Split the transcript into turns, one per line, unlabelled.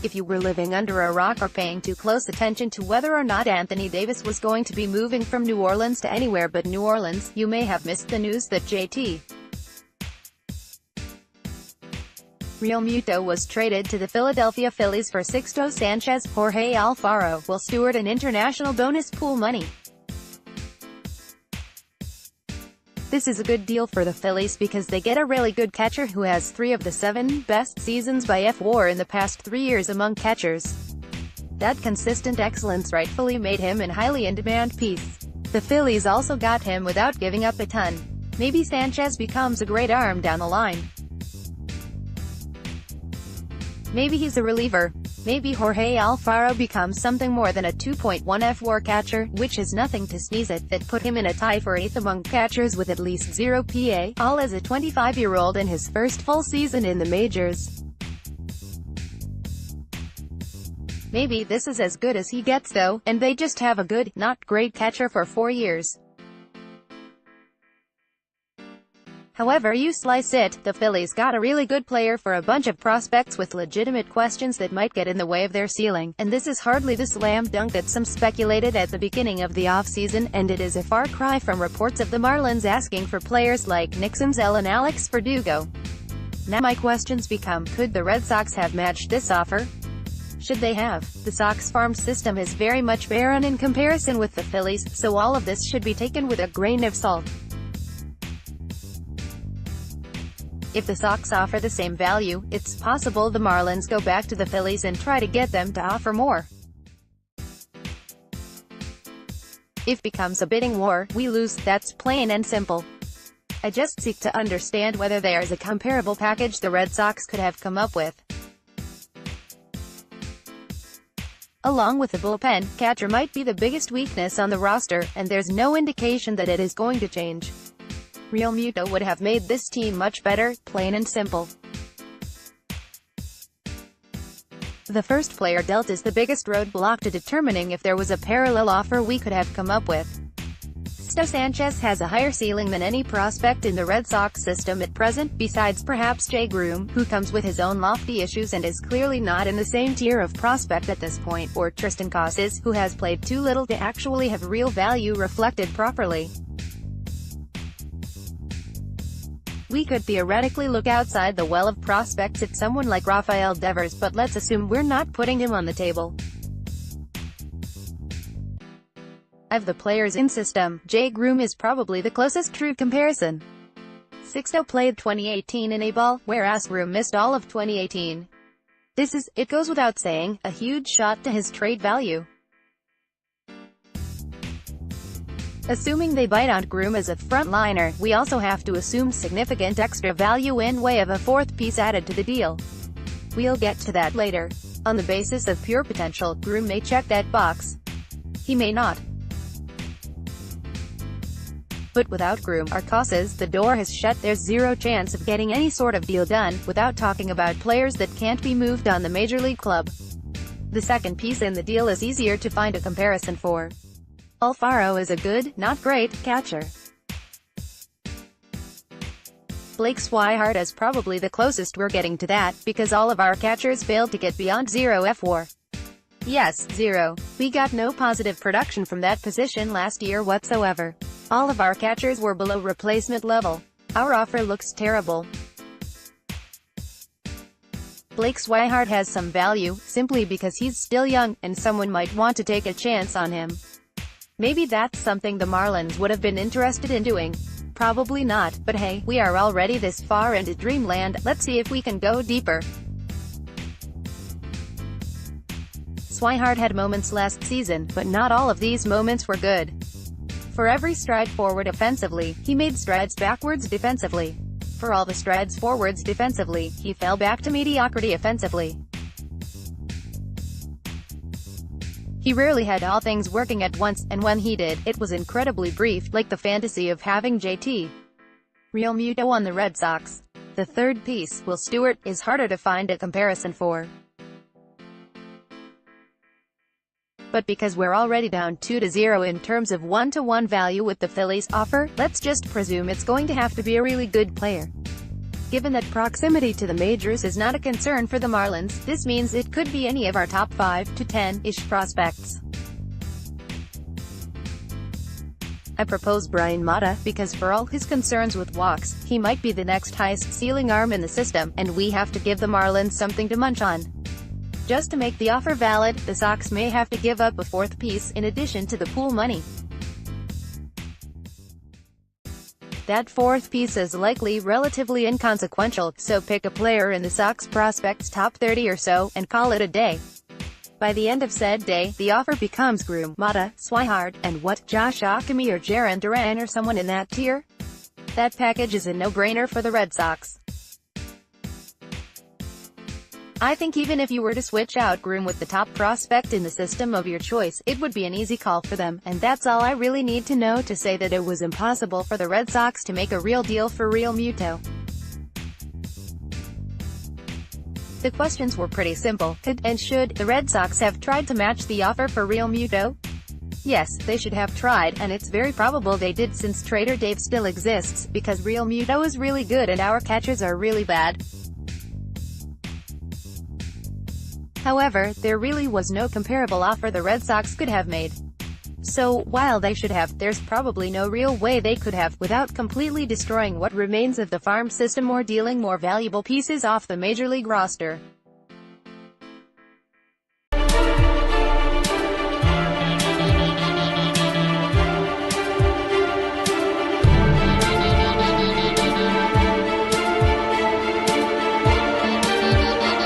If you were living under a rock or paying too close attention to whether or not Anthony Davis was going to be moving from New Orleans to anywhere but New Orleans, you may have missed the news that JT Realmuto was traded to the Philadelphia Phillies for Sixto Sanchez, Jorge Alfaro, Will Stewart and international bonus pool money. This is a good deal for the Phillies because they get a really good catcher who has 3 of the 7 best seasons by fWAR in the past 3 years among catchers. That consistent excellence rightfully made him an highly in-demand piece. The Phillies also got him without giving up a ton. Maybe Sanchez becomes a great arm down the line. Maybe he's a reliever. Maybe Jorge Alfaro becomes something more than a 2.1 fWAR catcher, which is nothing to sneeze at, that put him in a tie for 8th among catchers with at least 0 PA, all as a 25-year-old in his first full season in the majors. Maybe this is as good as he gets though, and they just have a good, not great catcher for 4 years. However you slice it, the Phillies got a really good player for a bunch of prospects with legitimate questions that might get in the way of their ceiling, and this is hardly the slam dunk that some speculated at the beginning of the offseason, and it is a far cry from reports of the Marlins asking for players like Nick Senzel and Alex Verdugo. Now my questions become, could the Red Sox have matched this offer? Should they have? The Sox farm system is very much barren in comparison with the Phillies, so all of this should be taken with a grain of salt. If the Sox offer the same value, it's possible the Marlins go back to the Phillies and try to get them to offer more. If becomes a bidding war, we lose, that's plain and simple. I just seek to understand whether there is a comparable package the Red Sox could have come up with. Along with the bullpen, catcher might be the biggest weakness on the roster, and there's no indication that it is going to change. Realmuto would have made this team much better, plain and simple. The first player dealt is the biggest roadblock to determining if there was a parallel offer we could have come up with. Sixto Sanchez has a higher ceiling than any prospect in the Red Sox system at present, besides perhaps Jay Groom, who comes with his own lofty issues and is clearly not in the same tier of prospect at this point, or Tristan Casas, who has played too little to actually have real value reflected properly. We could theoretically look outside the well of prospects at someone like Rafael Devers, but let's assume we're not putting him on the table. Of the players in system, Jay Groom is probably the closest true comparison. Sixto played 2018 in A-ball, whereas Groom missed all of 2018. This is, it goes without saying, a huge shot to his trade value. Assuming they bite on Groom as a frontliner, we also have to assume significant extra value in way of a 4th piece added to the deal. We'll get to that later. On the basis of pure potential, Groom may check that box. He may not. But without Groom or Casas, the door has shut. There's zero chance of getting any sort of deal done, without talking about players that can't be moved on the Major League club. The second piece in the deal is easier to find a comparison for. Alfaro is a good, not great, catcher. Blake Swihart is probably the closest we're getting to that, because all of our catchers failed to get beyond 0 fWAR. Yes, 0. We got no positive production from that position last year whatsoever. All of our catchers were below replacement level. Our offer looks terrible. Blake Swihart has some value, simply because he's still young, and someone might want to take a chance on him. Maybe that's something the Marlins would have been interested in doing. Probably not, but hey, we are already this far into dreamland, let's see if we can go deeper. Swihart had moments last season, but not all of these moments were good. For every stride forward offensively, he made strides backwards defensively. For all the strides forwards defensively, he fell back to mediocrity offensively. He rarely had all things working at once, and when he did, it was incredibly brief, like the fantasy of having JT Realmuto on the Red Sox. The third piece, Will Stewart, is harder to find a comparison for. But because we're already down 2-0 in terms of 1-to-1 value with the Phillies offer, let's just presume it's going to have to be a really good player. given that proximity to the majors is not a concern for the Marlins, this means it could be any of our top 5 to 10-ish prospects. I propose Brian Mata, because for all his concerns with walks, he might be the next highest-ceiling arm in the system, and we have to give the Marlins something to munch on. Just to make the offer valid, the Sox may have to give up a fourth piece, in addition to the pool money. That fourth piece is likely relatively inconsequential, so pick a player in the Sox prospects top 30 or so, and call it a day. By the end of said day, the offer becomes Groom, Mata, Swihart, and what, Josh Ockamy or Jarren Duran or someone in that tier? That package is a no-brainer for the Red Sox. I think even if you were to switch out Groom with the top prospect in the system of your choice, it would be an easy call for them, and that's all I really need to know to say that it was impossible for the Red Sox to make a real deal for Realmuto. The questions were pretty simple. Could and should the Red Sox have tried to match the offer for Realmuto? Yes, they should have tried, and it's very probable they did since Trader Dave still exists, because Realmuto is really good and our catchers are really bad. However, there really was no comparable offer the Red Sox could have made. So, while they should have, there's probably no real way they could have, without completely destroying what remains of the farm system or dealing more valuable pieces off the Major League roster.